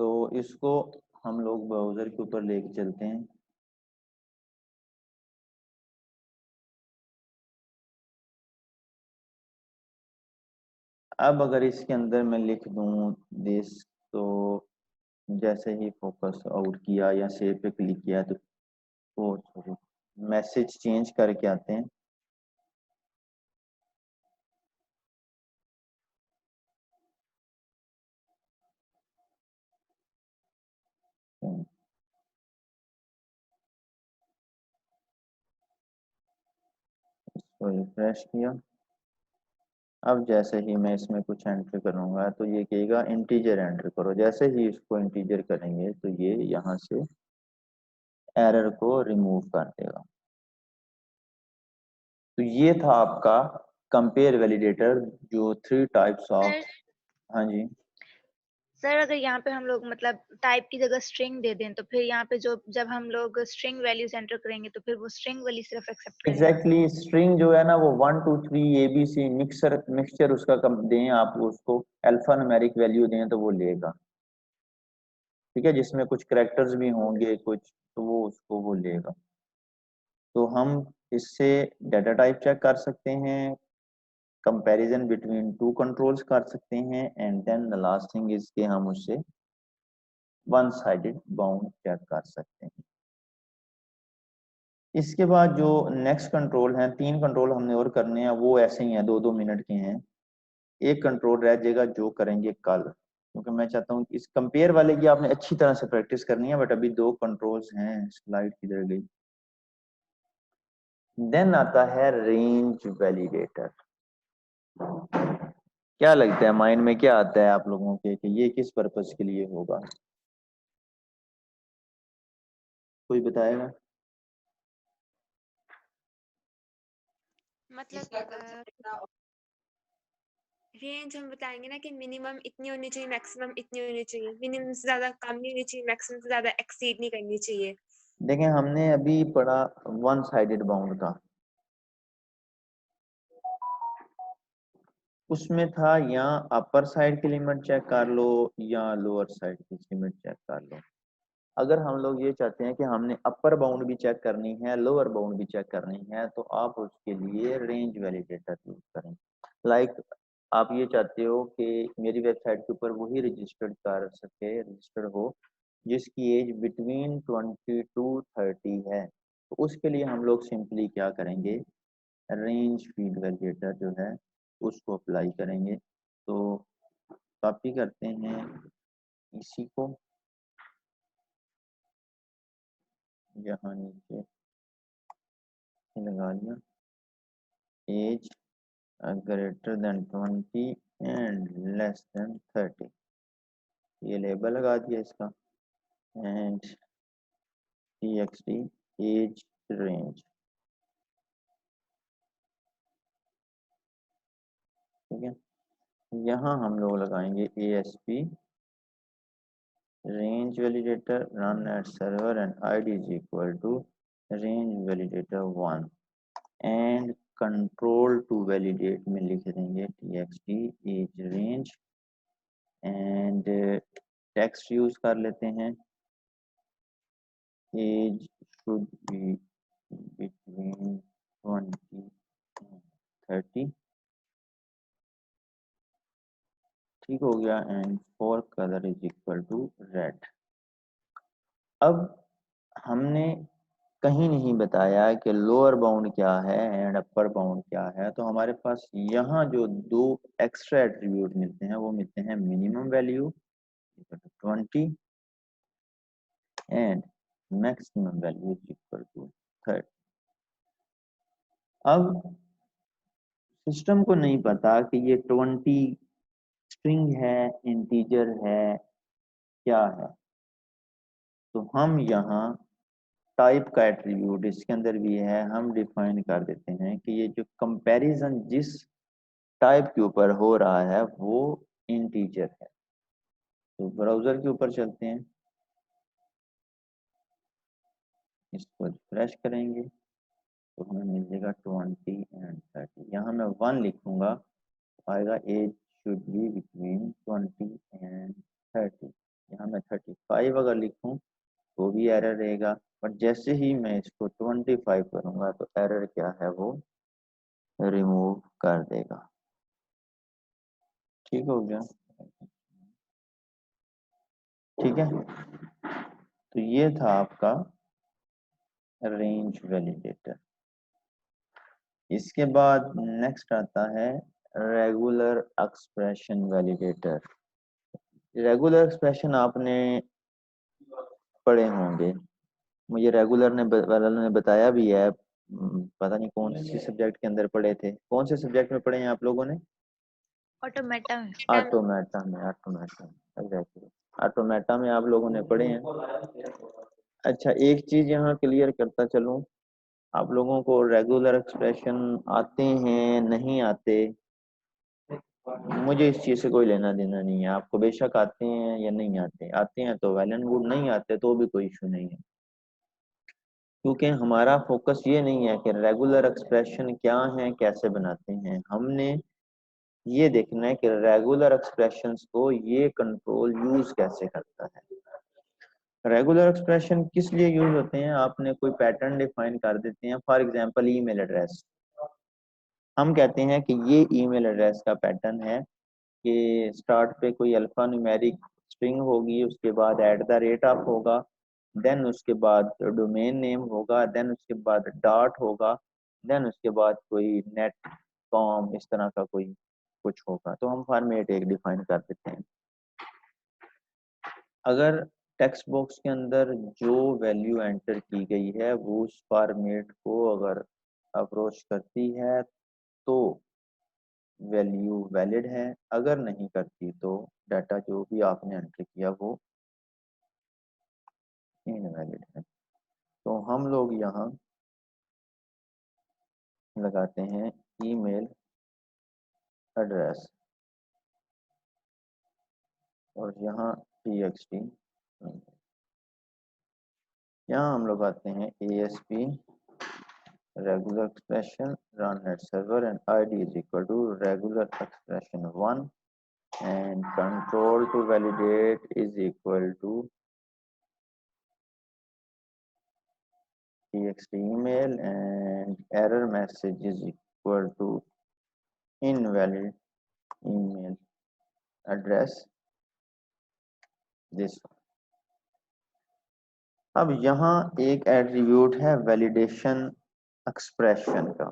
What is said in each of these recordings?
तो इसको हम लोग ब्राउज़र के ऊपर लेके चलते हैं। अब अगर इसके अंदर मैं लिख दूं दिस, तो जैसे ही फोकस आउट किया या सेव पे क्लिक किया तो वो सॉरी मैसेज चेंज करके आते हैं। इसको रिफ्रेश किया। अब जैसे ही मैं इसमें कुछ एंट्री करूंगा तो ये कहेगा इंटीजर एंट्री करो। जैसे ही इसको इंटीजर करेंगे तो ये यहाँ से एरर को रिमूव कर देगा। तो ये था आपका कंपेयर वैलिडेटर, जो 3 टाइप्स ऑफ। सर हाँ जी। सर अगर यहाँ पे हम लोग मतलब टाइप की जगह स्ट्रिंग दे दें तो फिर यहाँ पे जो जब हम लोग स्ट्रिंग वैल्यूज एंटर करेंगे तो फिर वो स्ट्रिंग वाली सिर्फ एक्सेप्ट करेगा। एग्जैक्टली स्ट्रिंग जो है ना वो 1 2 3 ABC मिक्सचर उसका कम दें, आप उसको अल्फा न्यूमेरिक वैल्यू दें तो वो लेगा। ठीक है, जिसमें कुछ करेक्टर्स भी होंगे कुछ, तो वो उसको वो लेगा। तो हम इससे डाटा टाइप चेक कर सकते हैं, कंपैरिजन बिटवीन टू कंट्रोल्स कर सकते हैं, and then the last thing is के हम उससे वन साइडेड बाउंड चेक कर सकते हैं। इसके बाद जो नेक्स्ट कंट्रोल हैं, 3 कंट्रोल हमने और करने हैं, वो ऐसे ही हैं, 2-2 मिनट के हैं। एक कंट्रोल रह जाएगा जो करेंगे कल, क्योंकि मैं चाहता हूँ इस कंपेयर वाले की आपने अच्छी तरह से प्रैक्टिस करनी है, बट अभी 2 कंट्रोल्स हैं। स्लाइड किधर गई? देन आता है रेंज वैलिडेटर। क्या लगता है माइंड में क्या आता है आप लोगों के कि ये किस पर्पस के लिए होगा? कोई बताएगा? मतलब रेंज हम बताएंगे ना कि मिनिमम इतनी होनी चाहिए, मैक्सिमम इतनी होनी चाहिए। मिनिमम से ज्यादा कम नहीं होनी चाहिए, मैक्सिमम से ज्यादा एक्सीड नहीं करनी चाहिए। देखें, हमने अभी पढ़ा वन साइडेड बाउंड का, उसमें था या अपर साइड की लिमिट चेक कर लो या लोअर साइड की लिमिट चेक कर लो। अगर हम लोग ये चाहते हैं कि हमने अपर बाउंड भी चेक करनी है, लोअर बाउंड भी चेक करनी है, तो आप उसके लिए रेंज वैलिडेटर यूज करें। लाइक आप ये चाहते हो कि मेरी वेबसाइट के ऊपर वही रजिस्टर्ड कर सके, रजिस्टर्ड हो जिसकी एज बिटवीन 20 टू 30 है। तो उसके लिए हम लोग सिंपली क्या करेंगे, रेंज फीड वैलिडेटर जो है उसको अप्लाई करेंगे। तो कॉपी करते हैं इसी को, यहाँ नीचे लगा लिया, age greater than 20 and less than 30, ये लेबल लगा दिया इसका, एंड txt एज रेंज। ठीक है, यहाँ हम लोग लगाएंगे ASP range validator run at server and id is equal to range validator 1 and control to validate में लिख देंगे txt age range and text use कर लेते हैं, age should be between 20 and 30। ठीक हो गया, and for colour is equal to red. अब हमने कहीं नहीं बताया कि लोअर बाउंड क्या है एंड अपर बाउंड क्या है, तो हमारे पास यहाँ जो 2 एक्स्ट्रा एट्रीब्यूट मिलते हैं वो मिलते हैं minimum value 20 and maximum value equal to 30। अब सिस्टम को नहीं पता कि ये 20 स्ट्रिंग है, इंटीजर है, क्या है। तो हम यहाँ टाइप का एट्रीब्यूट इसके अंदर भी है, हम डिफाइन कर देते हैं कि ये जो कंपैरिजन जिस टाइप के ऊपर हो रहा है वो इंटीजर है। तो ब्राउजर के ऊपर चलते हैं, इसको रिफ्रेश करेंगे तो हमें मिल जाएगा 20 एंड 30। यहाँ मैं 1 लिखूंगा तो आएगा age should be between 20 and 30। यहाँ मैं 35 अगर लिखूं तो भी एरर रहेगा, बट जैसे ही मैं इसको 25 करूंगा तो एरर क्या है वो रिमूव कर देगा। ठीक हो गया, ठीक है। तो ये था आपका रेंज वैलिडेटर। इसके बाद नेक्स्ट आता है regular expression validator. Regular expression आपने पढ़े होंगे, मुझे रेगुलर वालों ने बताया भी है, पता नहीं कौन सी सब्जेक्ट के अंदर पढ़े थे, कौन से सब्जेक्ट में पढ़े हैं आप लोगों ने? ऑटोमेटा में। ऑटोमेटा में, एग्जैक्टली ऑटोमेटा में आप लोगों ने पढ़े हैं। अच्छा, एक चीज यहाँ क्लियर करता चलूं, आप लोगों को रेगुलर एक्सप्रेशन आते हैं नहीं आते, मुझे इस चीज से कोई लेना देना नहीं है। आपको बेशक आते हैं या नहीं आते, आते हैं तो वेल एंड गुड, नहीं आते तो भी कोई इशू नहीं है, क्योंकि हमारा फोकस ये नहीं है कि रेगुलर एक्सप्रेशन क्या है, कैसे बनाते हैं। हमने ये देखना है कि रेगुलर एक्सप्रेशंस को ये कंट्रोल यूज कैसे करता है। रेगुलर एक्सप्रेशन किस लिए यूज होते हैं, आपने कोई पैटर्न डिफाइन कर देते हैं, फॉर एग्जांपल ईमेल एड्रेस। हम कहते हैं कि ये ईमेल एड्रेस का पैटर्न है कि स्टार्ट पे कोई अल्फा न्यूमेरिक स्ट्रिंग होगी, उसके बाद @ होगा, देन उसके बाद डोमेन नेम होगा, देन उसके बाद डॉट होगा, देन उसके बाद कोई नेट कॉम इस तरह का कोई कुछ होगा। तो हम फॉर्मेट एक डिफाइन कर देते हैं। अगर टेक्स्ट बॉक्स के अंदर जो वैल्यू एंटर की गई है वो उस फॉर्मेट को अगर अप्रोच करती है तो वैल्यू वैलिड है, अगर नहीं करती तो डाटा जो भी आपने एंटर किया वो इनवैलिड है। तो हम लोग यहाँ लगाते हैं ईमेल एड्रेस और यहाँ txt, यहाँ हम लोग आते हैं ASP regular expression run at server and id is equal to regular expression 1 and control to validate is equal to txt email and error message is equal to invalid email address this one। अब यहाँ एक attribute है validation expression का,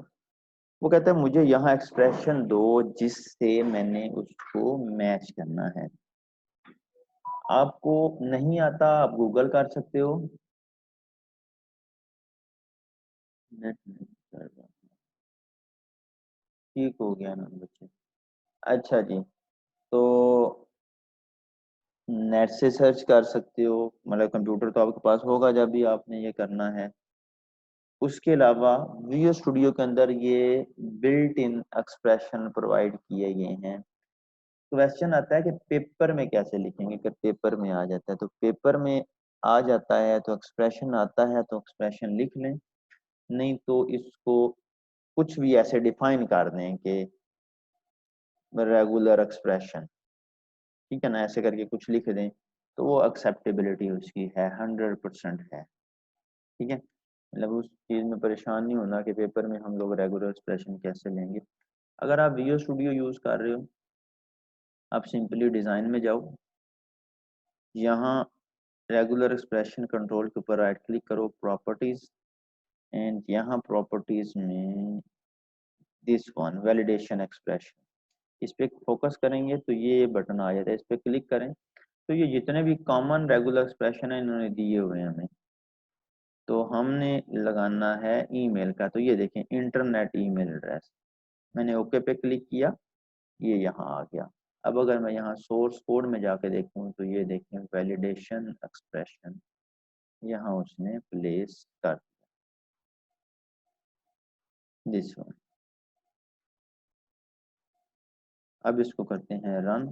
वो कहता है मुझे यहाँ एक्सप्रेशन दो जिससे मैंने उसको मैच करना है। आपको नहीं आता आप गूगल कर सकते हो, ठीक हो गया ना बच्चे। अच्छा जी, तो नेट से सर्च कर सकते हो, मतलब कंप्यूटर तो आपके पास होगा जब भी आपने ये करना है। उसके अलावा विजुअल स्टूडियो के अंदर ये बिल्ट इन एक्सप्रेशन प्रोवाइड किए गए हैं। क्वेश्चन आता है कि पेपर में कैसे लिखेंगे, अगर पेपर में आ जाता है तो पेपर में आ जाता है तो एक्सप्रेशन आता है तो एक्सप्रेशन लिख लें, नहीं तो इसको कुछ भी ऐसे डिफाइन कर दें कि रेगुलर एक्सप्रेशन, ठीक है ना, ऐसे करके कुछ लिख दें तो वो एक्सेप्टेबिलिटी उसकी है 100% है। ठीक है, मतलब उस चीज़ में परेशान नहीं होना कि पेपर में हम लोग रेगुलर एक्सप्रेशन कैसे लेंगे। अगर आप विजुअल स्टूडियो यूज़ कर रहे हो, आप सिंपली डिज़ाइन में जाओ, यहाँ रेगुलर एक्सप्रेशन कंट्रोल के ऊपर राइट क्लिक करो, प्रॉपर्टीज, एंड यहाँ प्रॉपर्टीज में दिस वन वैलिडेशन एक्सप्रेशन, इस पे फोकस करेंगे तो ये बटन आ जाता है, इस पे क्लिक करें तो ये जितने भी कॉमन रेगुलर एक्सप्रेशन है इन्होंने दिए हुए हैं हमें, तो हमने लगाना है ईमेल का। तो ये देखें इंटरनेट ईमेल एड्रेस, मैंने ओके पे क्लिक किया, ये यहाँ आ गया। अब अगर मैं यहाँ सोर्स कोड में जाके देखूँ तो ये देखें वैलिडेशन एक्सप्रेशन यहाँ उसने प्लेस कर दिस वन। अब इसको करते हैं रन,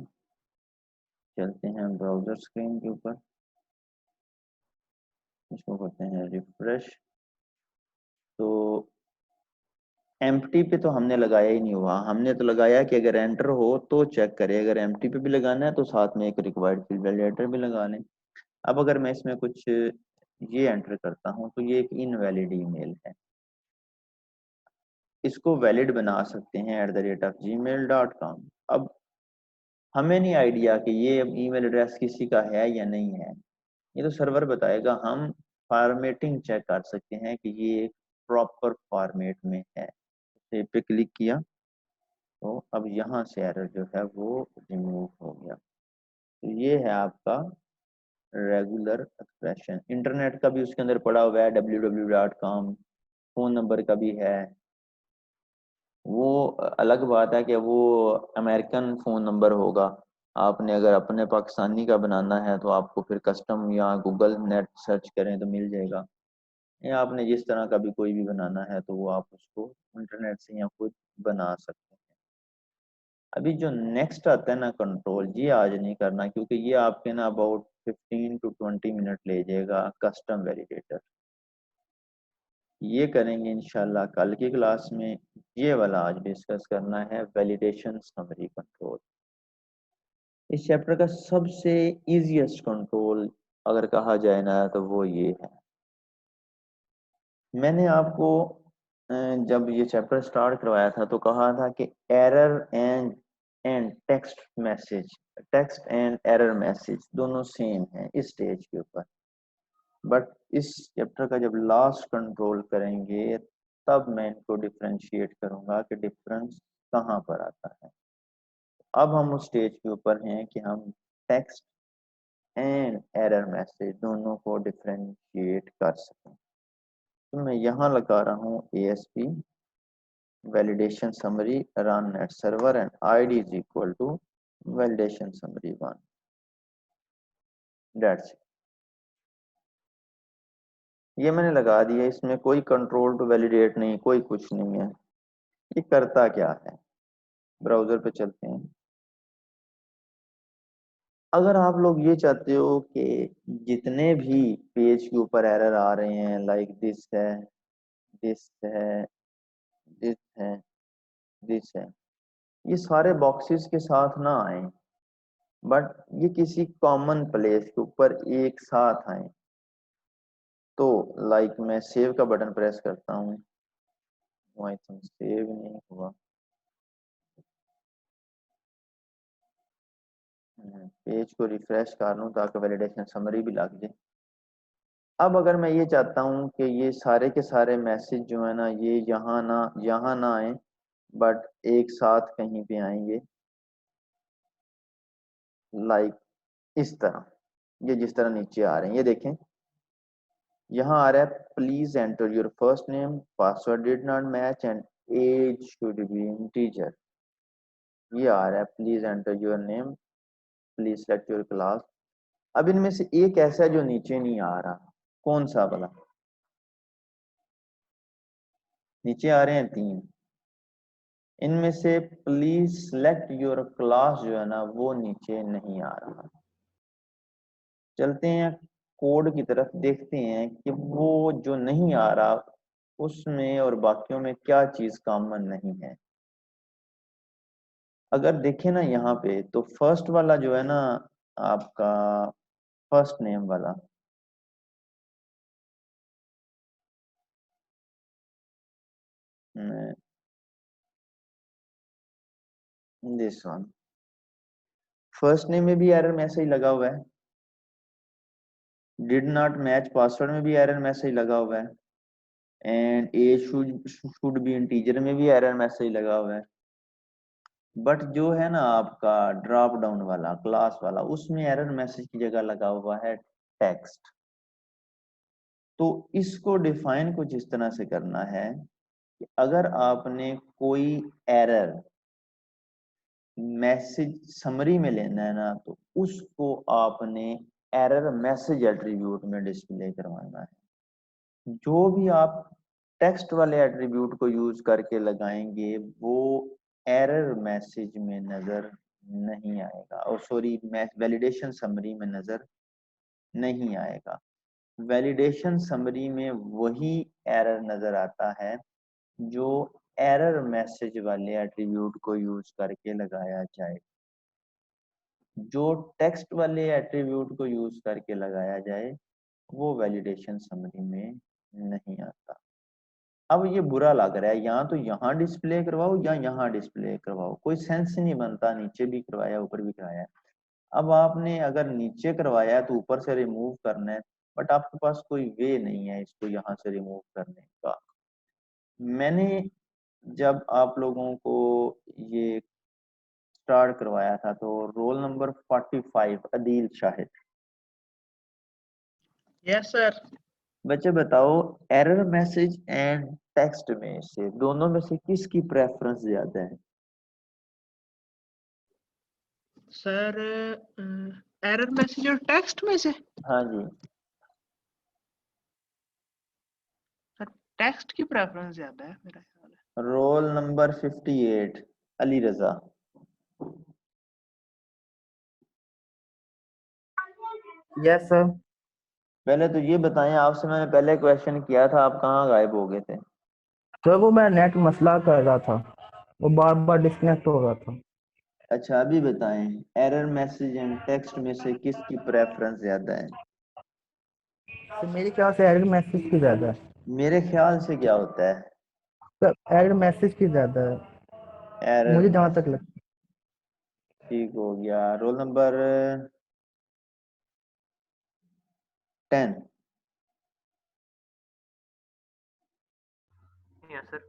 चलते हैं ब्राउजर स्क्रीन के ऊपर, इसको करते हैं रिफ्रेश। तो एम्प्टी पे तो हमने लगाया ही नहीं हुआ, हमने तो लगाया कि अगर एंटर हो तो चेक करें, अगर एम्प्टी पे भी लगाना है तो साथ में एक रिक्वायर्ड फील्ड वैलिडेटर भी लगा लें। अब अगर मैं इसमें कुछ ये एंटर करता हूँ तो ये एक इनवैलिड ईमेल है, इसको वैलिड बना सकते हैं @gmail.com। अब हमें नहीं आइडिया कि ये ईमेल एड्रेस किसी का है या नहीं है, ये तो सर्वर बताएगा। हम फॉर्मेटिंग चेक कर सकते हैं कि ये एक प्रॉपर फॉर्मेट में है। सेव पे क्लिक किया तो अब यहाँ से एरर जो है वो रिमूव हो गया। तो ये है आपका रेगुलर एक्सप्रेशन। इंटरनेट का भी उसके अंदर पड़ा हुआ है www.com, फोन नंबर का भी है। वो अलग बात है कि वो अमेरिकन फ़ोन नंबर होगा। आपने अगर अपने पाकिस्तानी का बनाना है तो आपको फिर कस्टम या गूगल नेट सर्च करें तो मिल जाएगा, या आपने जिस तरह का भी कोई भी बनाना है तो वो आप उसको इंटरनेट से या खुद बना सकते हैं। अभी जो नेक्स्ट आता है ना कंट्रोल, ये आज नहीं करना क्योंकि ये आपके ना अबाउट 15 to 20 मिनट ले जाएगा कस्टम वैलिडेटर। ये करेंगे इंशाल्लाह कल की क्लास में। ये वाला आज डिस्कस करना है वैलिडेशन समरी कंट्रोल। इस चैप्टर का सबसे इजीएस्ट कंट्रोल अगर कहा जाए ना तो वो ये है। मैंने आपको जब ये चैप्टर स्टार्ट करवाया था तो कहा था कि error and text and error message दोनों सेम है इस स्टेज के ऊपर। बट इस चैप्टर का जब लास्ट कंट्रोल करेंगे तब मैं इनको डिफरेंशिएट करूंगा कि डिफरेंस कहाँ पर आता है। अब हम उस स्टेज के ऊपर हैं कि हम टेक्स्ट एंड एरर मैसेज दोनों को डिफरेंशिएट कर सकें। तो मैं यहाँ लगा रहा हूँ ASP validation summary run at server and id is equal to validation summary 1। That's it। ये मैंने लगा दिया, इसमें कोई कंट्रोल टू वैलिडेट नहीं, कोई कुछ नहीं है। ये करता क्या है, ब्राउजर पे चलते हैं। अगर आप लोग ये चाहते हो कि जितने भी पेज के ऊपर एरर आ रहे हैं, लाइक दिस है, दिस है, दिस है, दिस है, ये सारे बॉक्सेस के साथ ना आए, बट ये किसी कॉमन प्लेस के ऊपर एक साथ आए। तो लाइक मैं सेव का बटन प्रेस करता हूँ, आई थिंक सेव नहीं हुआ। पेज को रिफ्रेश कर लूँ ताकि वैलिडेशन समरी भी लग जाए। अब अगर मैं ये चाहता हूँ कि ये सारे के सारे मैसेज जो है ना ये यहाँ ना आए, बट एक साथ कहीं पे आएंगे, लाइक इस तरह, ये जिस तरह नीचे आ रहे हैं, ये देखें यहाँ आ रहा है please enter your first name, password did not match and age should be integer. ये आ रहा है please enter your name, please select your class. अब इनमें से एक ऐसा है जो नीचे नहीं आ रहा, कौन सा वाला? नीचे आ रहे हैं 3, इनमें से प्लीज सिलेक्ट योर क्लास जो है ना वो नीचे नहीं आ रहा। चलते हैं कोड की तरफ, देखते हैं कि वो जो नहीं आ रहा उसमें और बाकियों में क्या चीज कॉमन नहीं है। अगर देखें ना यहाँ पे तो फर्स्ट वाला जो है ना आपका फर्स्ट नेम वाला, दिस वन, फर्स्ट नेम में भी एरर मैसेज लगा हुआ है, डिड नॉट मैच पासवर्ड में भी एरर मैसेज लगा हुआ है, and age should be integer में भी एरर मैसेज लगा हुआ है। बट जो है ना आपका ड्रॉप डाउन वाला क्लास वाला उसमें एरर मैसेज की जगह लगा हुआ है टेक्स्ट। तो इसको डिफाइन कुछ इस तरह से करना है कि अगर आपने कोई एरर मैसेज समरी में लेना है ना तो उसको आपने एरर मैसेज एट्रीब्यूट में डिस्प्ले करवाना है। जो भी आप टेक्स्ट वाले एट्रीब्यूट को यूज करके लगाएंगे वो एरर मैसेज में नजर नहीं आएगा, और सॉरी वैलिडेशन समरी में नजर नहीं आएगा। वैलिडेशन समरी में वही एरर नजर आता है जो एरर मैसेज वाले एट्रीब्यूट को यूज करके लगाया जाए। जो टेक्स्ट वाले एट्रीब्यूट को यूज करके लगाया जाए वो वैलिडेशन समरी में नहीं आता। अब ये बुरा लग रहा है, यहाँ तो यहाँ डिस्प्ले करवाओ या यहाँ डिस्प्ले करवाओ, कोई सेंस ही नहीं बनता, नीचे भी करवाया ऊपर भी करवाया। अब आपने अगर नीचे करवाया है तो ऊपर से रिमूव करना है, बट आपके पास कोई वे नहीं है इसको यहाँ से रिमूव करने का। मैंने जब आप लोगों को ये स्टार्ट करवाया था तो roll number 45 Adeel Shahid. Yes sir. बच्चे बताओ एरर मैसेज एंड टेक्स्ट में से दोनों में से किसकी प्रेफरेंस ज्यादा है? सर एरर मैसेज और टेक्स्ट में से हाँ जी, टेक्स्ट की प्रेफरेंस ज्यादा है मेरा ख्याल है। Roll number 58 Ali Raza. Yes sir. पहले तो ये बताएं, आपसे मैंने पहले क्वेश्चन किया था, आप कहाँ गायब हो गए थे? सर वो मैं नेट मसला कर रहा था, वो बार बार डिस्कनेक्ट हो रहा था। अच्छा अभी बताएं एरर मैसेज एंड टेक्स्ट में से किसकी प्रेफरेंस ज्यादा है? तो मेरे ख्याल से एरर मैसेज की ज्यादा है। मेरे ख्याल से क्या होता है? सर एरर मैसेज की ज्यादा है, एरर मुझे जहाँ तक लगता है। ठीक हो गया। Roll number 10। Yes sir.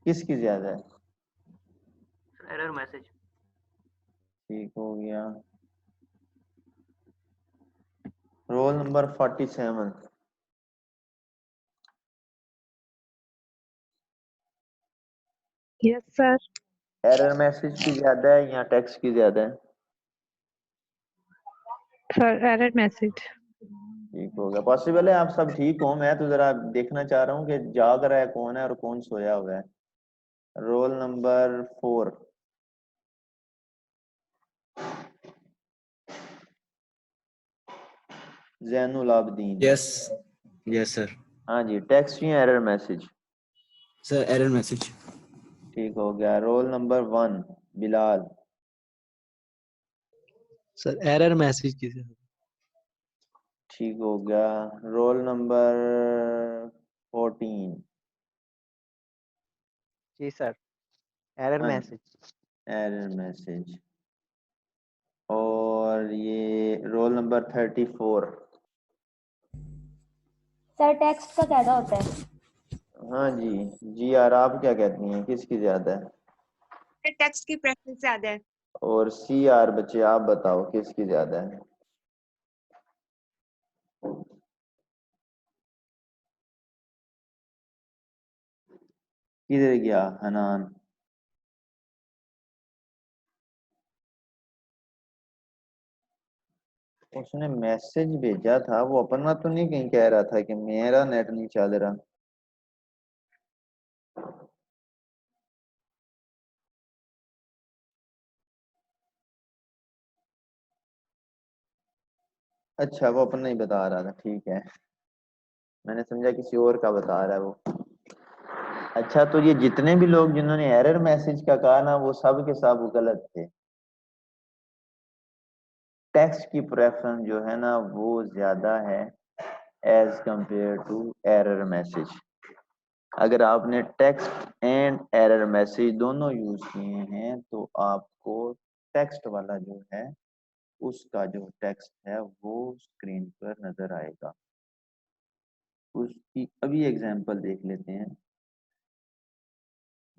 किसकी ज्यादा है? Error message. ठीक हो गया। Roll number 47 yes sir. Error message की ज्यादा है या टेक्स्ट की ज्यादा है? Sir error message. ठीक हो गया। पॉसिबल है आप सब ठीक हो, मैं तो जरा देखना चाह रहा हूँ कि जाग रहा है कौन है और कौन सोया हुआ है। Roll number 4 Zainul Abedin. Yes yes sir. हाँ जी, टेक्स्ट या error message? Sir error message. ठीक हो गया। Roll number 1 Bilal. Sir error message की सर। ठीक हो गया। रोल नंबर 14 जी सर, एरर हाँ मैसेज। Error message. और ये रोल नंबर 34 सर टेक्स्ट का ज्यादा होता है। हाँ जी, जी यार आप क्या कहती हैं किसकी ज्यादा है? टेक्स्ट की प्रेफरेंस ज्यादा है। और सी आर बच्चे आप बताओ किसकी ज्यादा है? किधर गया हनान? उसने मैसेज भेजा था, वो अपना तो नहीं कहीं कह रहा था कि मेरा नेट नहीं चल रहा। अच्छा वो अपना ही बता रहा था, ठीक है, मैंने समझा किसी और का बता रहा है वो। अच्छा तो ये जितने भी लोग जिन्होंने एरर मैसेज का कहा ना वो सब के सब गलत थे। टेक्स्ट की प्रेफरेंस जो है ना वो ज्यादा है as compare to error message. अगर आपने टेक्स्ट एंड एरर मैसेज दोनों यूज किए हैं तो आपको टेक्स्ट वाला जो है उसका जो टेक्स्ट है वो स्क्रीन पर नजर आएगा। उसकी अभी एग्जांपल देख लेते हैं।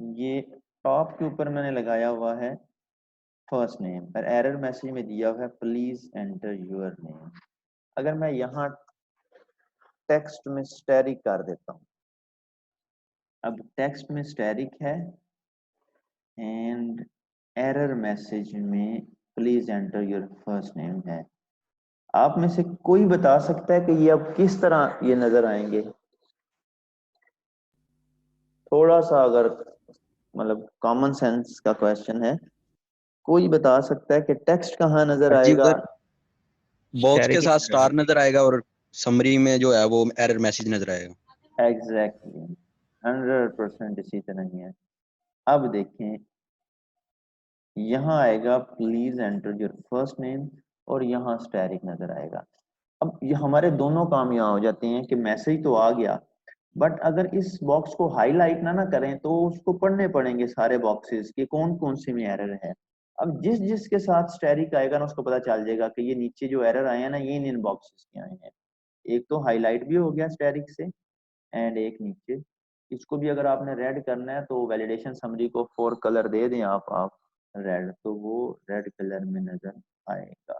ये टॉप के ऊपर मैंने लगाया हुआ है फर्स्ट नेम और एरर मैसेज में दिया हुआ है प्लीज एंटर योर नेम। अगर मैं यहाँ टेक्स्ट में स्टैटिक कर देता हूँ, अब टेक्स्ट में स्टैटिक है एंड एरर मैसेज में please enter your first name है। आप में से कोई बता सकता है कि ये अब किस तरह ये नजर आएंगे? थोड़ा सा अगर मतलब कॉमन सेंस का क्वेश्चन है, कोई बता सकता है कि टेक्स्ट कहाँ नजर आएगा? बॉक्स के साथ स्टार नजर आएगा और समरी में जो है वो एरर मैसेज नजर आएगा। एग्जैक्टली 100% इसी तरह ही है। अब देखें यहाँ आएगा please enter your first name और यहाँ स्टैरिक नजर आएगा। अब ये हमारे दोनों काम यहाँ हो जाते हैं कि मैसेज तो आ गया, बट अगर इस बॉक्स को हाईलाइट ना करें तो उसको पढ़ने पड़ेंगे सारे बॉक्सेस कि कौन कौन से में एरर है। अब जिस जिसके साथ स्टैरिक आएगा ना उसको पता चल जाएगा कि ये नीचे जो एरर आए हैं ना ये इन बॉक्सेस के आए हैं। एक तो हाईलाइट भी हो गया स्टैरिक से एंड एक नीचे। इसको भी अगर आपने रेड करना है तो वैलिडेशन समरी को 4 कलर दे दें आप रेड, तो वो रेड कलर में नजर आएगा।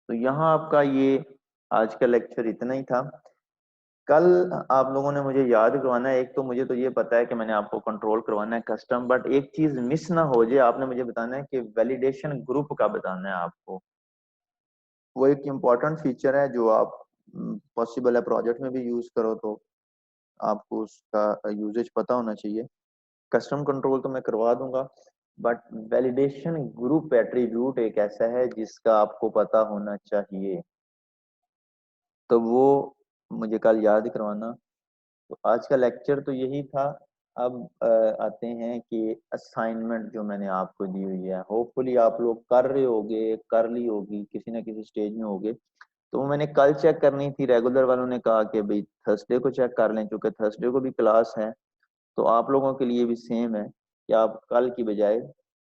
तो यहाँ आपका ये आज का लेक्चर इतना ही था। कल आप लोगों ने मुझे याद करवाना है, एक तो मुझे तो ये पता है कि मैंने आपको कंट्रोल करवाना है कस्टम, बट एक चीज मिस ना हो जाए, आपने मुझे बताना है कि वैलिडेशन ग्रुप का बताना है आपको। वो एक इम्पॉर्टेंट फीचर है जो आप पॉसिबल है प्रोजेक्ट में भी यूज करो, तो आपको उसका यूजेज पता होना चाहिए। कस्टम कंट्रोल तो मैं करवा दूंगा, बट वैलिडेशन ग्रुप एट्रीब्यूट एक ऐसा है जिसका आपको पता होना चाहिए, तो वो मुझे कल याद करवाना। तो आज का लेक्चर तो यही था। अब आते हैं कि असाइनमेंट जो मैंने आपको दी हुई है, होपफुली आप लोग कर रहे होगे, कर ली होगी, किसी ना किसी स्टेज में होगे। तो मैंने कल चेक करनी थी, रेगुलर वालों ने कहा कि भाई थर्सडे को चेक कर लें, क्योंकि थर्सडे को भी क्लास है। तो आप लोगों के लिए भी सेम है कि आप कल की बजाय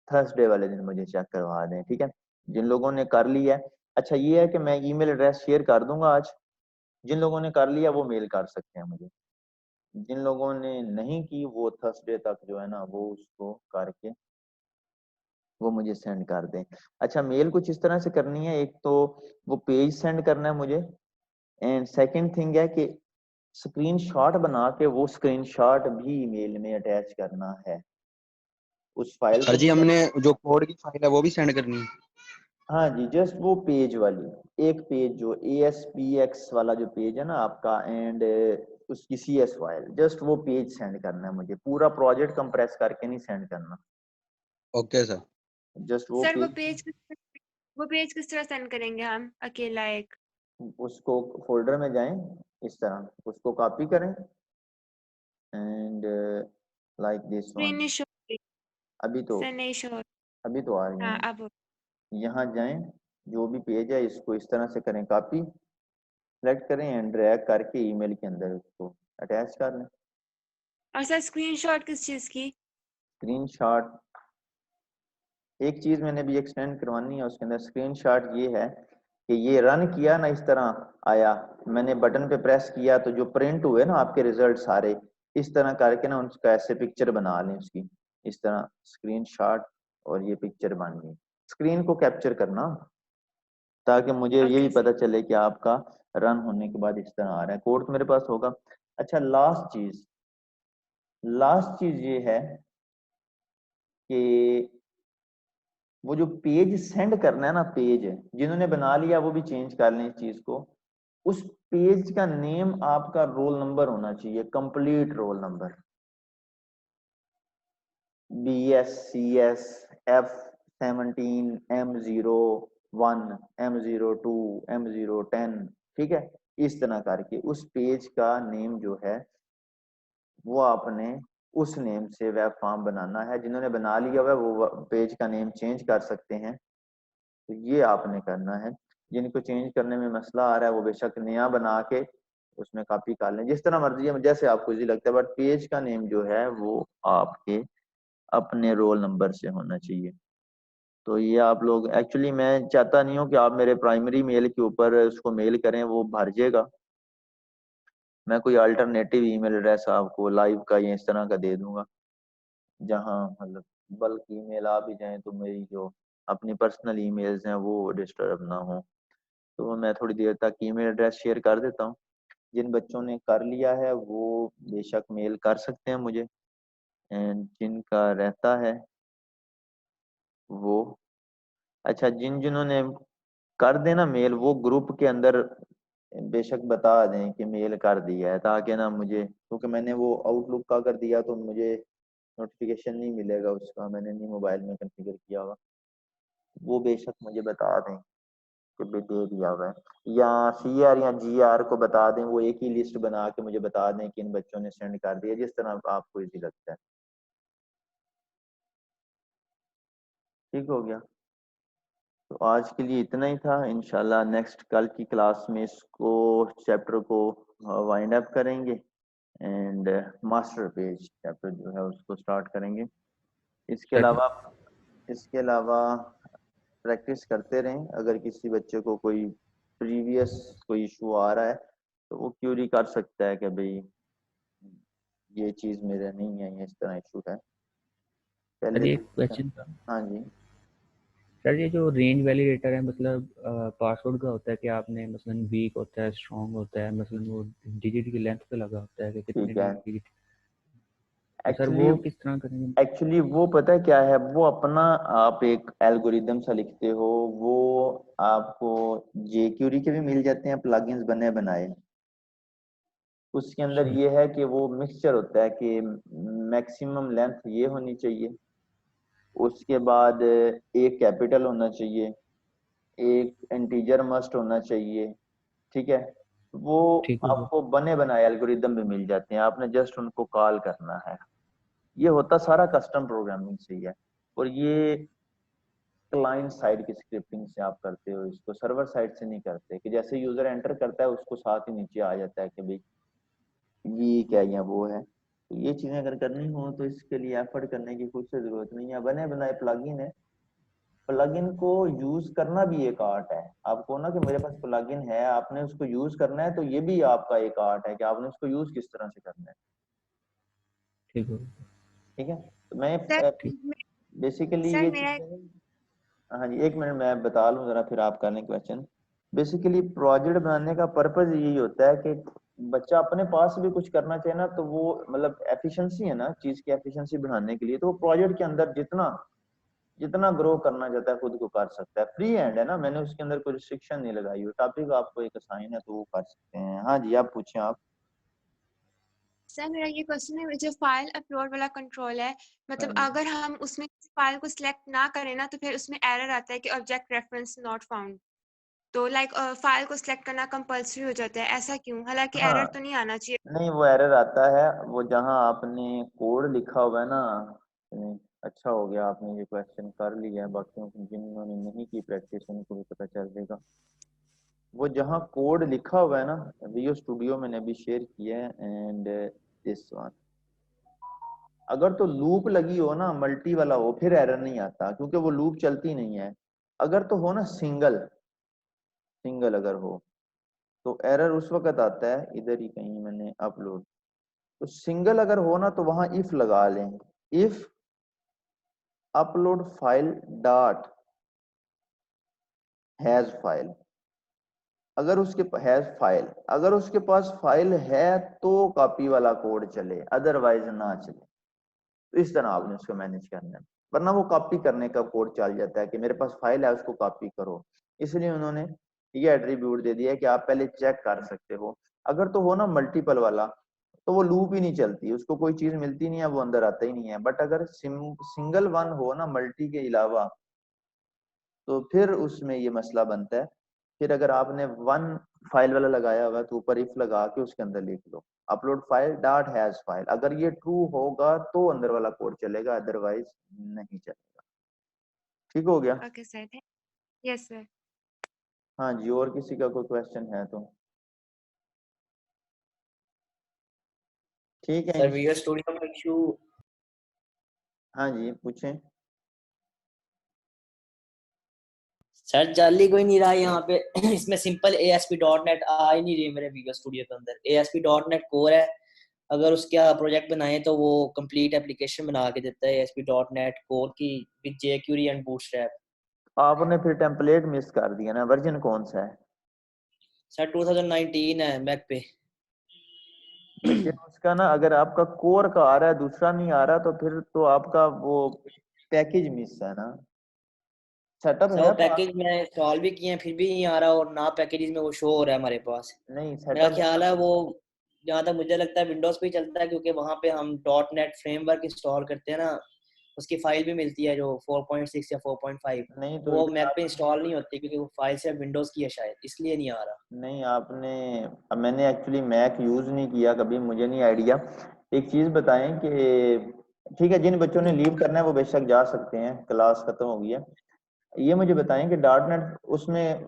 थर्सडे वाले दिन मुझे चेक करवा दें, ठीक है। जिन लोगों ने कर लिया है, अच्छा ये है कि मैं ईमेल एड्रेस शेयर कर दूंगा आज, जिन लोगों ने कर लिया वो मेल कर सकते हैं मुझे, जिन लोगों ने नहीं की वो थर्सडे तक जो है ना वो उसको करके वो मुझे सेंड कर दें। अच्छा मेल कुछ इस तरह से करनी है, एक तो वो पेज सेंड करना है मुझे, एंड सेकंड थिंग है कि स्क्रीनशॉट बना के वो स्क्रीनशॉट भी ईमेल में अटैच करना है उस फाइल सर को। जी हमने जो कोड की फाइल है वो भी सेंड करनी है? हाँ जी, जस्ट वो पेज वाली एक पेज जो ASPX वाला जो पेज है ना आपका, एंड उसकी CS फाइल, जस्ट वो पेज सेंड करना है मुझे, पूरा प्रोजेक्ट कंप्रेस करके नहीं सेंड करना, ओके सर। जस्ट वो सर पेज। वो पेज किस तरह सेंड करेंगे हम अकेला एक? उसको फोल्डर में जाएं, इस तरह उसको कॉपी करें and like this one. Screen show अभी तो सर नहीं शो। अभी तो आ रही हाँ है। अब यहाँ जाएं, जो भी पेज है इसको इस तरह से करें, कॉपी सेलेक्ट करें एंड ड्रैग करके ईमेल के अंदर उसको अटैच कर लें। और सर स्क्रीनशॉट किस चीज की? स्क्रीनशॉट एक चीज मैंने भी एक्सटेंड करवानी है उसके अंदर, स्क्रीनशॉट ये है कि ये रन किया ना, इस तरह आया, मैंने बटन पे प्रेस किया तो जो प्रिंट हुए ना आपके रिजल्ट सारे, इस तरह करके ना उसका ऐसे पिक्चर बना लें उसकी, इस तरह स्क्रीनशॉट, और ये पिक्चर बन गई। स्क्रीन को कैप्चर करना ताकि मुझे ये भी ओके पता चले कि आपका रन होने के बाद इस तरह आ रहा है, कोड तो मेरे पास होगा। अच्छा लास्ट चीज ये है कि वो जो पेज सेंड करना है ना, पेज जिन्होंने बना लिया वो भी चेंज कर लें इस चीज को, उस पेज का नेम आपका रोल नंबर होना चाहिए, complete roll number, BSCS F17 M01 M02 M010, ठीक है। इस तरह करके उस पेज का नेम जो है वो आपने उस नेम से वेब फॉर्म बनाना है। जिन्होंने बना लिया हुआ है वो पेज का नेम चेंज कर सकते हैं, तो ये आपने करना है। जिनको चेंज करने में मसला आ रहा है वो बेशक नया बना के उसमें कॉपी कर लें, जिस तरह मर्जी है, जैसे आपको इजी लगता है, बट पेज का नेम जो है वो आपके अपने रोल नंबर से होना चाहिए। तो ये आप लोग, एक्चुअली मैं चाहता नहीं हूँ कि आप मेरे प्राइमरी मेल के ऊपर उसको मेल करें, वो भर जाएगा। मैं कोई अल्टरनेटिव ईमेल एड्रेस आपको लाइव का या इस तरह का दे दूंगा, जहाँ मतलब बल्क ईमेल आ भी जाए तो मेरी जो अपनी पर्सनल ईमेल्स हैं वो डिस्टर्ब ना हो। तो मैं थोड़ी देर तक ईमेल एड्रेस शेयर कर देता हूँ, जिन बच्चों ने कर लिया है वो बेशक मेल कर सकते हैं मुझे, एंड जिनका रहता है वो, अच्छा जिन्होंने कर देना मेल वो ग्रुप के अंदर बेशक बता दें कि मेल कर दिया है, ताकि ना मुझे, क्योंकि मैंने वो आउटलुक का कर दिया तो मुझे नोटिफिकेशन नहीं मिलेगा उसका, मैंने नहीं मोबाइल में कॉन्फ़िगर किया हुआ, वो बेशक मुझे बता दें कि भी दे दिया हुआ है, या CR या GR को बता दें, वो एक ही लिस्ट बना के मुझे बता दें कि इन बच्चों ने सेंड कर दिया, जिस तरह आपको इजी लगता है। ठीक हो गया। तो आज के लिए इतना ही था। इंशाल्लाह नेक्स्ट कल की क्लास में इसको चैप्टर को वाइंड अप करेंगे एंड मास्टर पेज चैप्टर जो है उसको स्टार्ट करेंगे। इसके अलावा प्रैक्टिस करते रहें। अगर किसी बच्चे को कोई प्रीवियस कोई इशू आ रहा है तो वो क्यूरी कर सकता है कि भाई ये चीज़ मेरे नहीं है, ये इस तरह इशू है। पहले एक क्वेश्चन था। हाँ जी सर, ये जो रेंज वैलिडेटर है मतलब पासवर्ड का होता है कि आपने मसलन वीक होता है, स्ट्रॉन्ग होता है, मसलन वो डिजिट की लेंथ पे लगा होता है कि कितने ठीक है। डिजिट। तो सर वो किस तरह करेंगे? एक्चुअली वो पता है क्या है, वो अपना आप एक एल्गोरिदम सा लिखते हो, वो आपको jQuery के भी मिल जाते हैं प्लगइन्स बने बनाए। उसके अंदर ये है कि वो मिक्सचर होता है कि मैक्सिमम लेंथ ये होनी चाहिए, उसके बाद एक कैपिटल होना चाहिए, एक इंटीजर मस्ट होना चाहिए। ठीक है, वो आपको बने बनाए एल्गोरिदम भी मिल जाते हैं, आपने जस्ट उनको कॉल करना है। ये होता सारा कस्टम प्रोग्रामिंग से ही है, और ये क्लाइंट साइड की स्क्रिप्टिंग से आप करते हो, इसको सर्वर साइड से नहीं करते कि जैसे यूजर एंटर करता है उसको साथ ही नीचे आ जाता है कि भाई ये क्या या वो है। तो ये चीजें अगर करनी हो तो इसके लिए एफर्ट करने की कुछ जरूरत नहीं है, बने बनाए प्लगइन है। प्लगइन को यूज करना भी एक आर्ट है। आपको ना कि मेरे पास प्लगइन है, आपने उसको यूज करना है, तो ये भी आपका एक आर्ट है कि आपने उसको यूज किस तरह से करना है। ठीक है, तो मैं बेसिकली ये हाँ जी, एक मिनट मैं बता लूँ जरा, फिर आप करने क्वेश्चन। बेसिकली प्रोजेक्ट बनाने का पर्पज यही होता है कि बच्चा अपने पास भी कुछ करना चाहे ना, तो वो मतलब एफिशिएंसी है ना, चीज की एफिशिएंसी बढ़ाने के लिए, तो वो प्रोजेक्ट के अंदर जितना जितना ग्रो करना चाहता है खुद को कर सकता है। फ्री हैंड है ना, मैंने उसके अंदर कोई रिस्ट्रिक्शन नहीं लगाई हुई। टॉपिक आपको एक असाइन है तो वो कर सकते हैं। हाँ जी, आप पूछें। आप सर मेरा ये क्वेश्चन है, जो फाइल अपलोड वाला कंट्रोल है, मतलब अगर हम उसमें फाइल को सिलेक्ट ना करें ना तो फिर उसमें एरर आता है कि ऑब्जेक्ट रेफरेंस नॉट फाउंड। तो लाइक फाइल को सिलेक्ट करना कंपल्सरी हो जाता है, ऐसा क्यों? हालांकि हाँ, एरर तो नहीं आना चाहिए। नहीं वो एरर आता है, वो जहाँ आपने कोड लिखा हुआ है ना। अच्छा हो गया आपने ये क्वेश्चन कर लिया है, बाकियों को जिन्होंने नहीं की प्रैक्टिस उनको भी पता चल जाएगा। वो जहाँ कोड लिखा हुआ है ना, विजुअल स्टूडियो मैंने अभी शेयर किया है एंड दिस वन, अगर तो लूप लगी हो ना, मल्टी वाला हो, फिर एरर नहीं आता क्योंकि वो लूप चलती नहीं है। अगर तो हो ना सिंगल अगर हो तो एरर उस वक्त आता है, इधर ही कहीं मैंने अपलोड, तो सिंगल अगर हो ना तो वहां इफ लगा लें, if upload file dot has file, अगर उसके हैज फाइल, अगर उसके पास फाइल है तो कॉपी वाला कोड चले, अदरवाइज ना चले। तो इस तरह आपने उसको मैनेज करना है, वरना वो कॉपी करने का कोड चल जाता है कि मेरे पास फाइल है उसको कॉपी करो। इसलिए उन्होंने ये एट्रीब्यूट दे दिया है कि आप पहले चेक कर सकते हो। अगर तो हो ना मल्टीपल वाला तो वो लूप ही नहीं चलती, उसको कोई चीज मिलती नहीं है, वो अंदर आता ही नहीं है। बट अगर सिंगल वन हो ना मल्टी के अलावा, तो फिर उसमें ये मसला बनता है। फिर अगर आपने वन फाइल वाला लगाया हुआ है तो ऊपर इफ लगा के उसके अंदर लिख लो upload file dot has file, अगर ये ट्रू होगा तो अंदर वाला कोड चलेगा, अदरवाइज नहीं चलेगा। ठीक हो गया? Okay sir, yes sir. हाँ जी, और किसी का कोई क्वेश्चन है तो ठीक है सर। विजुअल स्टूडियो में इशू। हाँ जी पूछें। सर चल ही कोई नहीं रहा यहाँ पे इसमें सिंपल ASP.NET आ ही नहीं रही मेरे विजुअल स्टूडियो के अंदर। ASP.NET कोर है, अगर उसका प्रोजेक्ट बनाए तो वो कंप्लीट एप्लीकेशन बना के देता है ASP.NET कोर की विद jQuery एंड बूटस्ट्रैप। आपने फिर टेम्पलेट मिस कर दिया ना। वर्जन कौन सा है सर? 2019 है मैक पे। लेकिन उसका ना, अगर आपका कोर का आ रहा है दूसरा नहीं आ रहा, तो फिर तो आपका वो पैकेज मिस है ना। सेटअप सर है वो पैकेज मैं इंस्टॉल भी किए हैं फिर भी नहीं आ रहा, और ना पैकेजेस में वो शो हो रहा है हमारे पास। नहीं मेरा सेटअप ख्याल है वो जहाँ तक मुझे लगता है विंडोज पे ही चलता है, क्योंकि वहाँ पे हम .NET फ्रेमवर्क इंस्टॉल करते हैं ना, उसकी फाइल भी मिलती है जो 4.6 या 4.5, नहीं तो वो मैक पे इंस्टॉल नहीं होती क्योंकि वो फाइल से विंडोज की है शायद, इसलिए नहीं आ रहा। नहीं आपने, अब मैंने एक्चुअली मैक यूज नहीं किया कभी, मुझे नहीं आइडिया। एक चीज बताएं कि ठीक है, जिन बच्चों ने लीव करना है वो बेशक जा सकते हैं, क्लास खत्म हो गई है। ये मुझे बताएं कि डॉट नेट उसमें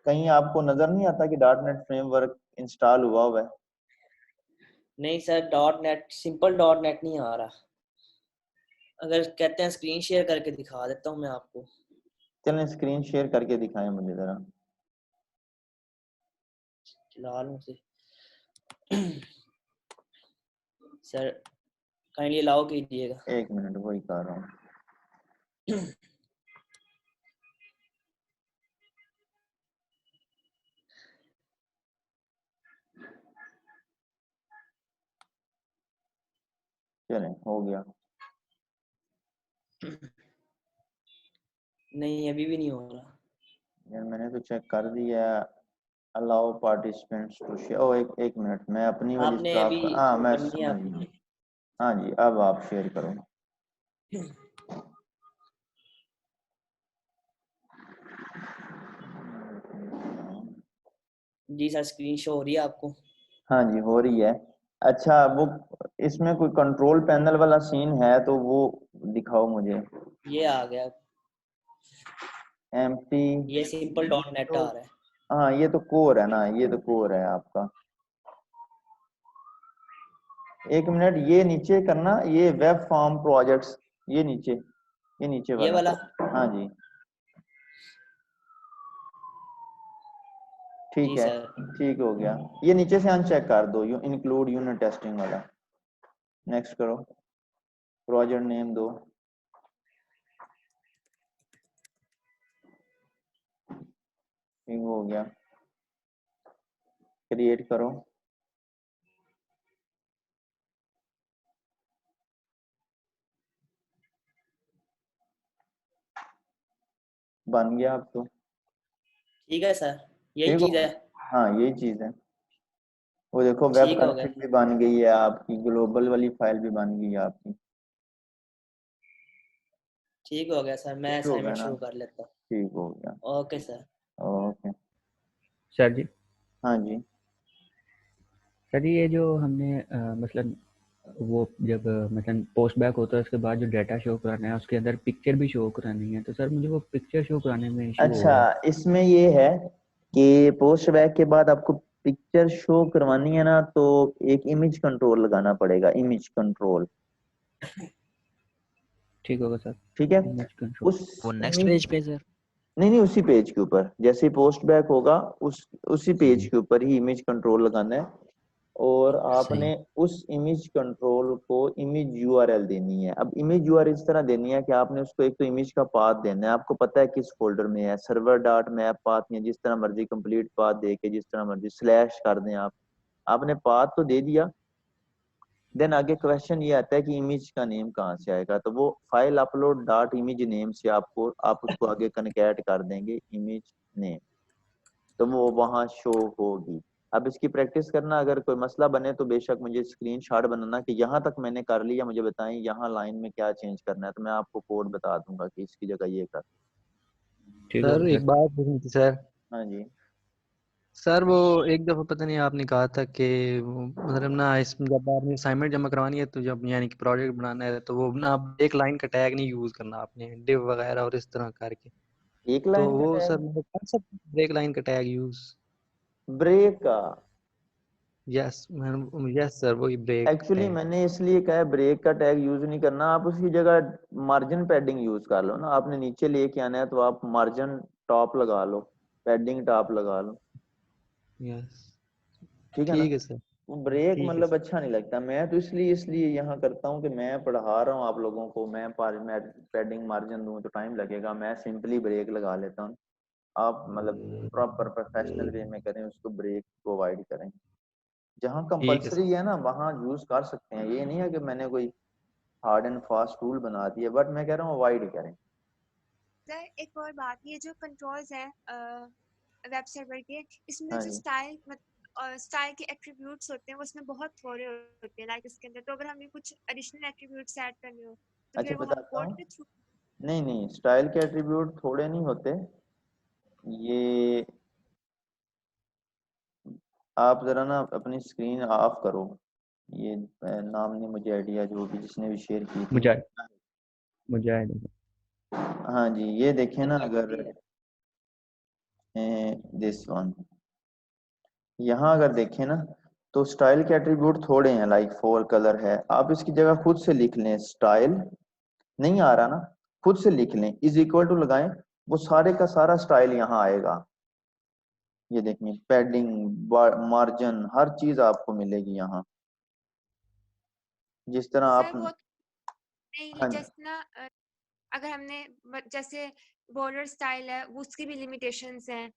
कहीं आपको नजर नहीं आता कि डॉट नेट फ्रेमवर्क इंस्टॉल हुआ है? नहीं sir, dot net, simple dot net नहीं आ रहा। अगर कहते हैं स्क्रीन शेयर करके दिखा देता हूँ मैं आपको। चलें स्क्रीन शेयर करके दिखाएं मुझे जरा। फिलहाल मुझे सर काइंडली अलाउ कीजिएगा। 1 मिनट, वही कर रहा हूँ। चलें, हो गया। नहीं अभी भी नहीं हो रहा यार मैंने तो चेक कर दिया। Allow participants to share. ओ एक मिनट, मैं अपनी वाली आपने स्टाफ अभी का, हाँ मैं करनी है समझ आपकी। गया। हाँ जी, अब आप शेयर करो। जी सर, स्क्रीन शो हो रही है आपको? हाँ जी हो रही है। अच्छा, वो इसमें कोई कंट्रोल पैनल वाला सीन है तो वो दिखाओ मुझे। ये आ गया, एम्प्टी। ये सिंपल डॉट नेट आ रहा है। हाँ ये तो कोर है ना, ये तो कोर है आपका। 1 मिनट, ये नीचे करना, ये वेब फॉर्म प्रोजेक्ट्स, ये नीचे ये वाला। हाँ जी ठीक जी है, सर। ठीक हो गया। ये नीचे से अनचेक कर दो, यू इंक्लूड यूनिट टेस्टिंग वाला। नेक्स्ट करो, प्रोजेक्ट नेम दो। ठीक हो गया, क्रिएट करो। बन गया अब तो। ठीक है सर, यही ठीक हो चीज है। हाँ यही चीज है। वो देखो वेब ठीक हो गया, कॉन्फ़िग भी बन गई है आपकी, ग्लोबल वाली फाइल भी बन गई है आपकी। ठीक हो गया सर, मैं ठीक हो गया असाइनमेंट ना, शुरू कर लेता हूँ। ठीक हो गया। Okay sir. ओके सर जी। हाँ जी। सर जी, ये जो हमने मतलब वो जब मतलब पोस्ट बैक होता है उसके बाद जो डाटा शो कराना है उसके अंदर पिक्चर भी शो करानी है, तो सर मुझे वो पिक्चर शो कराने में इशू हो अच्छा, रहा है। इसमें ये है कि पोस्ट बैक के बाद आपको पिक्चर शो करवानी है ना, तो एक इमेज कंट्रोल लगाना पड़ेगा, इमेज कंट्रोल। ठीक होगा सर। ठीक है, इमेज कंट्रोल उस वो नेक्स्ट इमेज, पेज पे सर? नहीं उसी पेज के ऊपर, जैसे पोस्ट बैक होगा उसी पेज के ऊपर ही इमेज कंट्रोल लगाना है। और आपने सही। उस इमेज कंट्रोल को इमेज यूआरएल देनी है। अब इमेज यूआरएल इस तरह देनी है कि आपने उसको एक तो इमेज का पाथ देना है, आपको पता है किस फोल्डर में है, सर्वर डॉट मैप पाथ में, जिस तरह मर्जी कंप्लीट पाथ दे के जिस तरह मर्जी स्लैश कर दें आप। आपने पाथ तो दे दिया, देन आगे क्वेश्चन ये आता है कि इमेज का नेम कहाँ से आएगा, तो वो file upload dot image name से आप उसको आगे कनकेट कर देंगे इमेज नेम, तो वो वहां शो होगी। अब इसकी प्रैक्टिस करना, अगर कोई मसला बने तो बेशक मुझे स्क्रीनशॉट बनाना कि यहाँ तक मैंने कर लिया, मुझे बताएं यहाँ लाइन में क्या चेंज करना है, तो मैं आपको कोड बता दूंगा कि इसकी जगह ये कर। सर एक बात पूछनी थी सर। हाँ जी सर वो एक दफा पता नहीं आपने कहा था कि मतलब ना इसमें जब आपने असाइनमेंट जमा करवानी है तो जब यानी कि प्रोजेक्ट बनाना है तो वो ना एक लाइन का टैग नहीं यूज करना आपने, डिव वगैरह और इस तरह करके। एक तो लाइन का वो सर टैग, मतलब कर सकते ब्रेक लाइन का टैग यूज? ब्रेक का? यस यस सर, वही ब्रेक एक्चुअली टैग। मैंने इसलिए कहा है ब्रेक का टैग यूज नहीं करना, आप उसकी जगह मार्जिन पैडिंग यूज कर लो ना। आपने नीचे लेके आना है तो आप मार्जिन टॉप लगा लो, पैडिंग टॉप लगा लो। यस ठीक है ना, ठीक है सर। वो ब्रेक ठीक है मतलब सर। अच्छा नहीं लगता। मैं तो इसलिए यहाँ करता हूँ कि मैं पढ़ा रहा हूँ आप लोगों को, मैं पैडिंग मार्जिन दूँ तो टाइम लगेगा, मैं सिंपली ब्रेक लगा लेता हूँ। आप मतलब प्रॉपर प्रोफेशनल वे में करें, उसको ब्रेक को अवॉइड करें। जहाँ ठीक है सर। कंपलसरी है ना वहाँ यूज कर सकते हैं, ये नहीं है कि मैंने कोई हार्ड एंड फास्ट रूल बना दिया, बट मैं कह रहा हूँ अवॉइड करें। सर एक और बात, ये जो कंट्रोल्स हैं वेब सर्वर के, इसमें हाँ जो जी स्टाइल के एट्रीब्यूट्स होते हैं वो उसमें बहुत थोड़े होते हैं लाइक इसके अंदर, तो अगर हमें कुछ एडिशनल एट्रीब्यूट्स ऐड करने हो तो अच्छा फिर वो हम बताता कोड हूँ। के थ्रू। नहीं स्टाइल के एट्रीब्यूट थोड़े नहीं होते। ये आप जरा ना अपनी स्क्रीन ऑफ करो, ये नाम ने मुझे आइडिया जो भी जिसने भी शेयर की थी। मुजाहिद। हाँ जी, ये देखें ना, अगर दिस वन, यहाँ अगर देखें ना तो स्टाइल के एट्रीब्यूट थोड़े हैं, लाइक फोर कलर है। आप इसकी जगह खुद से लिख लें, स्टाइल नहीं आ रहा ना, खुद से लिख लें, इज इक्वल टू लगाएं, वो सारे का सारा स्टाइल यहाँ आएगा। ये देखें, पैडिंग, मार्जिन, हर चीज आपको मिलेगी यहाँ, जिस तरह आप। सर वो नहीं, हाँ, जैसे ना अगर हमने जैसे बॉर्डर स्टाइल है उसकी भी लिमिटेशंस हैं,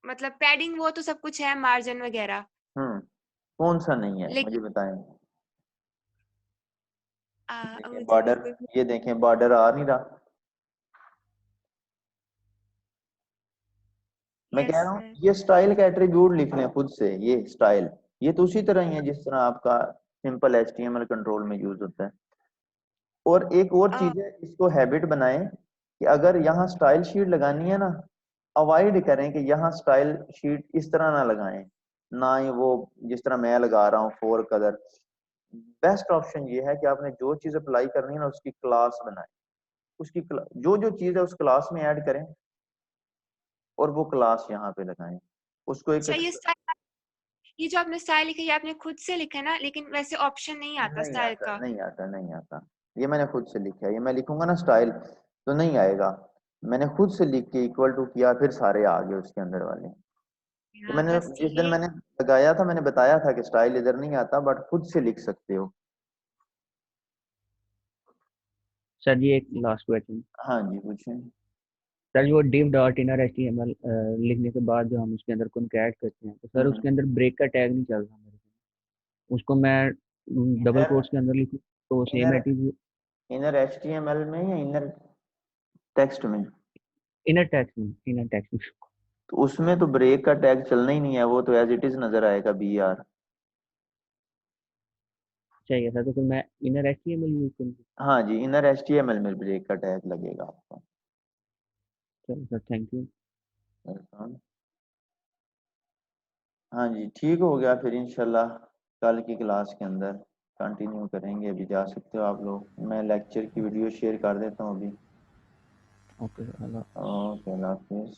मतलब पैडिंग वो तो सब कुछ है, मार्जिन वगैरह। कौन सा नहीं है मुझे लेकिन बताएं। मुझे बॉर्डर, बिल्कुल ये देखें बॉर्डर आ नहीं रहा। मैं कह यस रहा हूँ सर। ये स्टाइल का एट्रीब्यूट लिख लें खुद से, ये स्टाइल, ये तो उसी तरह ही है जिस तरह आपका सिंपल HTML कंट्रोल में यूज होता है। और एक और चीज है, इसको हैबिट बनाएं कि अगर यहाँ स्टाइल शीट लगानी है ना, अवॉइड करें कि यहाँ स्टाइल शीट इस तरह ना लगाएं, ना ही वो जिस तरह मैं लगा रहा हूँ फोर कलर। बेस्ट ऑप्शन ये है कि आपने जो चीज अप्लाई करनी है ना उसकी क्लास बनाएं, उसकी जो जो चीज है उस क्लास में ऐड करें और वो क्लास यहाँ पे लगाएं, उसको एक अच्छा, ये जो आपने स्टाइल लिखा है ये आपने खुद से लिखा है ना, लेकिन वैसे ऑप्शन नहीं आता नहीं स्टाइल आता, का। नहीं आता, नहीं आता। ये मैंने खुद से लिखा है, ये मैं लिखूंगा ना स्टाइल तो नहीं आएगा, मैंने खुद से लिख के इक्वल टू किया, फिर सारे आ गए उसके अंदर वाले। तो हाँ मैंने बस जिस ठीक दिन है। मैंने लगाया था मैंने बताया था कि स्टाइल इधर नहीं आता, बट खुद से लिख सकते हो। सर जी एक लास्ट क्वेश्चन। हाँ जी पूछें। सर वो div डॉट इनर HTML लिखने के बाद जो हम उसके अंदर कॉन्कैट करते हैं तो सर उसके अंदर ब्रेक का टैग नहीं चल रहा मेरे को, उसको मैं डबल कोट्स के अंदर लिखूं तो सेम एट्रीब्यूट। इनर HTML में या इनर टेक्स्ट में? इनर टेक्स्ट में, इनर टेक्स्ट में। तो उसमें तो ब्रेक का टैग चलना ही नहीं है, वो तो एज इट इज नजर आएगा BR। चाहिए सर, तो फिर मैं इनर HTML यूज करूँ? हाँ जी, इनर HTML में ब्रेक का टैग लगेगा आपको। चलो सर, थैंक यू। वेलकम। हाँ जी ठीक हो गया, फिर इंशाल्लाह कल की क्लास के अंदर कंटिन्यू करेंगे। अभी जा सकते हो आप लोग, मैं लेक्चर की वीडियो शेयर कर देता हूँ अभी। ओके, ओके, अल्लाह हाफिज़।